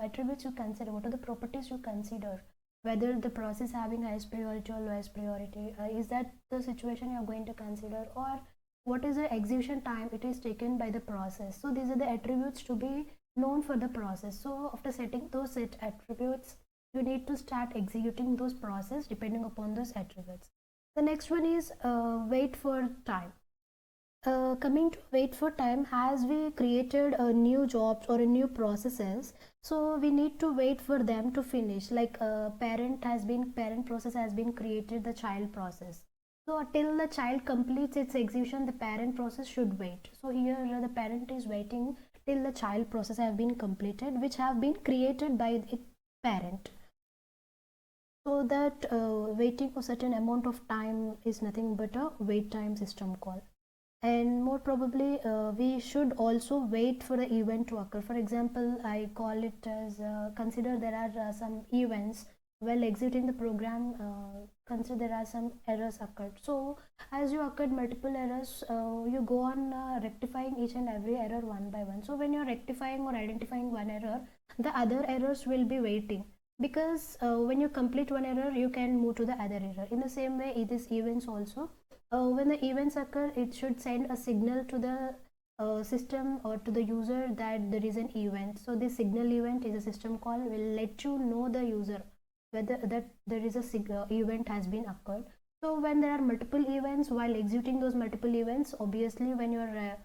attributes you consider, what are the properties you consider whether the process having highest priority or lowest priority. Is that the situation you're going to consider, or what is the execution time it is taken by the process? So these are the attributes to be known for the process. So after setting those set attributes, you need to start executing those process depending upon those attributes. The next one is wait for time. Coming to wait for time, as we created a new jobs or a new processes, so we need to wait for them to finish. Like parent process has been created, the child process, so till the child completes its execution, the parent process should wait. So here the parent is waiting till the child process have been completed, which have been created by the parent. So that waiting for certain amount of time is nothing but a wait time system call. And more probably we should also wait for the event to occur. For example, I call it as consider there are some events while executing the program. Consider there are some errors occurred. So as you occurred multiple errors, you go on rectifying each and every error one by one. So when you're rectifying or identifying one error, the other errors will be waiting, because when you complete one error, you can move to the other error. In the same way, it is events also. When the events occur, it should send a signal to the system or to the user that there is an event. So this signal event is a system call, will let you know the user whether that there is a event has been occurred. So when there are multiple events, while executing those multiple events, obviously when you are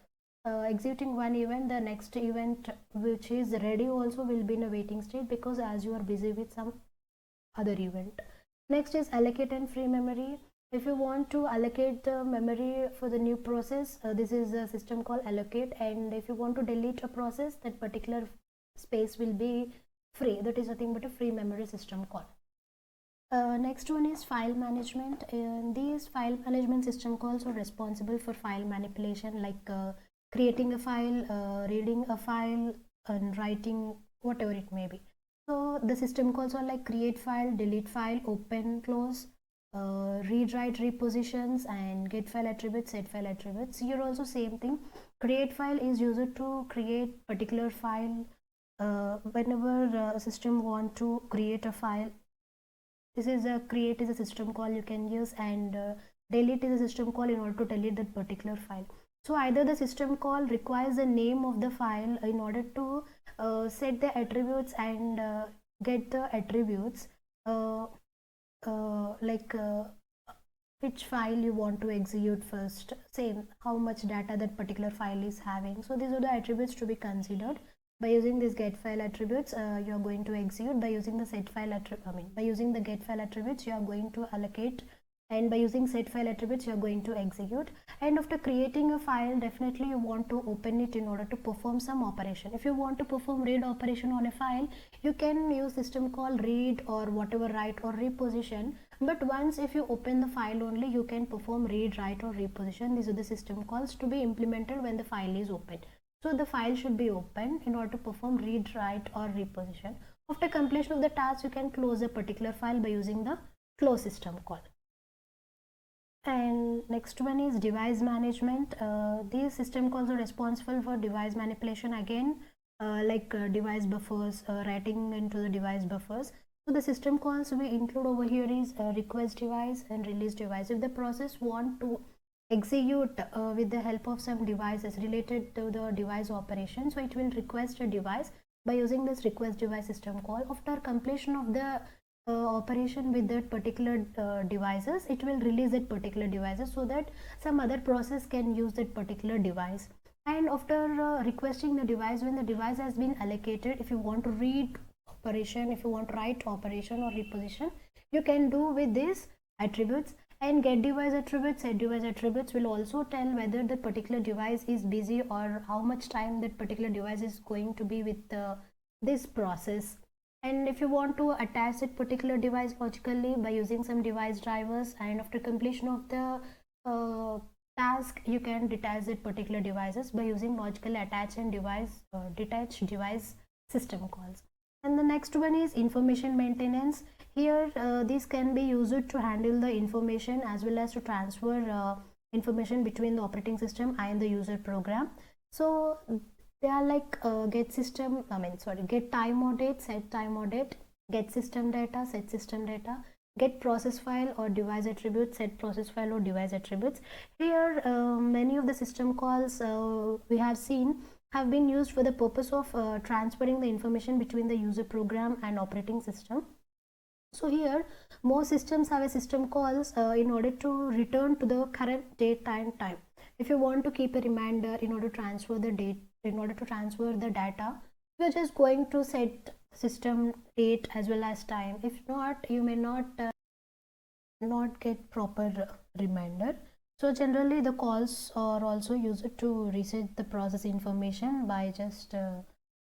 executing one event, the next event which is ready also will be in a waiting state, because as you are busy with some other event. Next is allocate and free memory. If you want to allocate the memory for the new process, this is a system called allocate, and if you want to delete a process, that particular space will be free. That is nothing but a free memory system call. Next one is file management, and these file management system calls are responsible for file manipulation, like creating a file, reading a file, and writing whatever it may be. So the system calls are like create file, delete file, open, close, read, write, repositions, and get file attributes, set file attributes. Here also same thing. Create file is used to create particular file. Whenever a system want to create a file, this is a create is a system call you can use, and delete is a system call in order to delete that particular file. So either the system call requires the name of the file in order to set the attributes and get the attributes, like which file you want to execute first, same how much data that particular file is having. So these are the attributes to be considered. By using these get file attributes, you are going to execute. By using the set file by using the get file attributes, you are going to allocate, and by using set file attributes, you are going to execute. And after creating a file, definitely you want to open it in order to perform some operation. If you want to perform read operation on a file, you can use system call read or whatever, write or reposition. But once if you open the file only, you can perform read, write or reposition. These are the system calls to be implemented when the file is open. So the file should be open in order to perform read, write or reposition. After completion of the task, you can close a particular file by using the close system call. And next one is device management. These system calls are responsible for device manipulation again, like device buffers, writing into the device buffers. So the system calls we include over here is request device and release device. If the process want to execute with the help of some devices related to the device operation, so it will request a device by using this request device system call. After completion of the operation with that particular devices, it will release that particular devices so that some other process can use that particular device. And after requesting the device, when the device has been allocated, if you want to read operation, if you want to write operation or reposition, you can do with these attributes. And get device attributes, set device attributes will also tell whether that particular device is busy or how much time that particular device is going to be with this process. And if you want to attach that particular device logically by using some device drivers, and after completion of the task, you can detach that particular devices by using logical attach and device detach device system calls. And the next one is information maintenance. Here this can be used to handle the information as well as to transfer information between the operating system and the user program. So they are like get time or date, set time or date, get system data, set system data, get process file or device attributes, set process file or device attributes. Here many of the system calls we have seen have been used for the purpose of transferring the information between the user program and operating system. So here most systems have a system calls in order to return to the current date and time. If you want to keep a reminder in order to transfer the data, you're just going to set system date as well as time. If not, you may not get proper reminder. So generally the calls are also used to reset the process information by just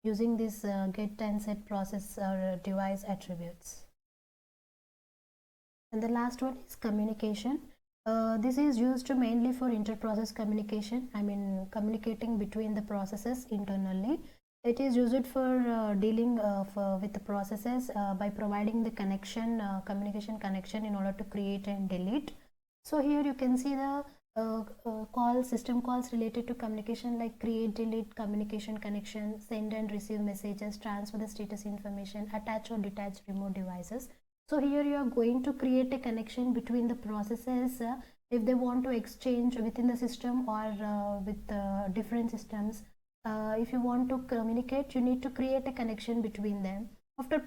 using this get and set process or device attributes. And the last one is communication. This is used mainly for inter-process communication. I mean communicating between the processes internally. It is used for dealing with the processes by providing the connection, communication connection in order to create and delete. So here you can see the system calls related to communication like create, delete, communication connection, send and receive messages, transfer the status information, attach or detach remote devices. So here you are going to create a connection between the processes if they want to exchange within the system or with different systems. If you want to communicate, you need to create a connection between them. After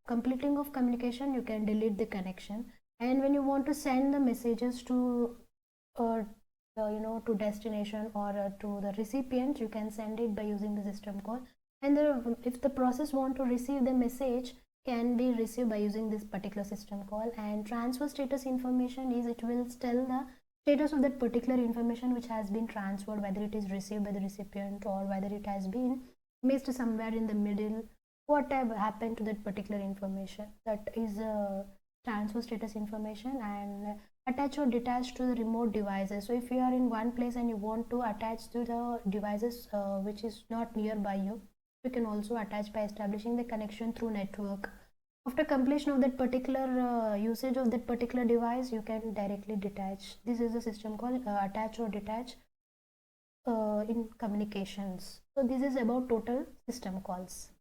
completing of communication, you can delete the connection. And when you want to send the messages to to destination or to the recipient, you can send it by using the system call. And if the process want to receive the message, can be received by using this particular system call. And transfer status information is it will tell the status of that particular information which has been transferred, whether it is received by the recipient or whether it has been missed somewhere in the middle, whatever happened to that particular information. That is transfer status information. And attach or detach to the remote devices. So if you are in one place and you want to attach to the devices which is not nearby you, you can also attach by establishing the connection through network. After completion of that particular usage of that particular device, you can directly detach. This is a system called attach or detach in communications. So this is about total system calls.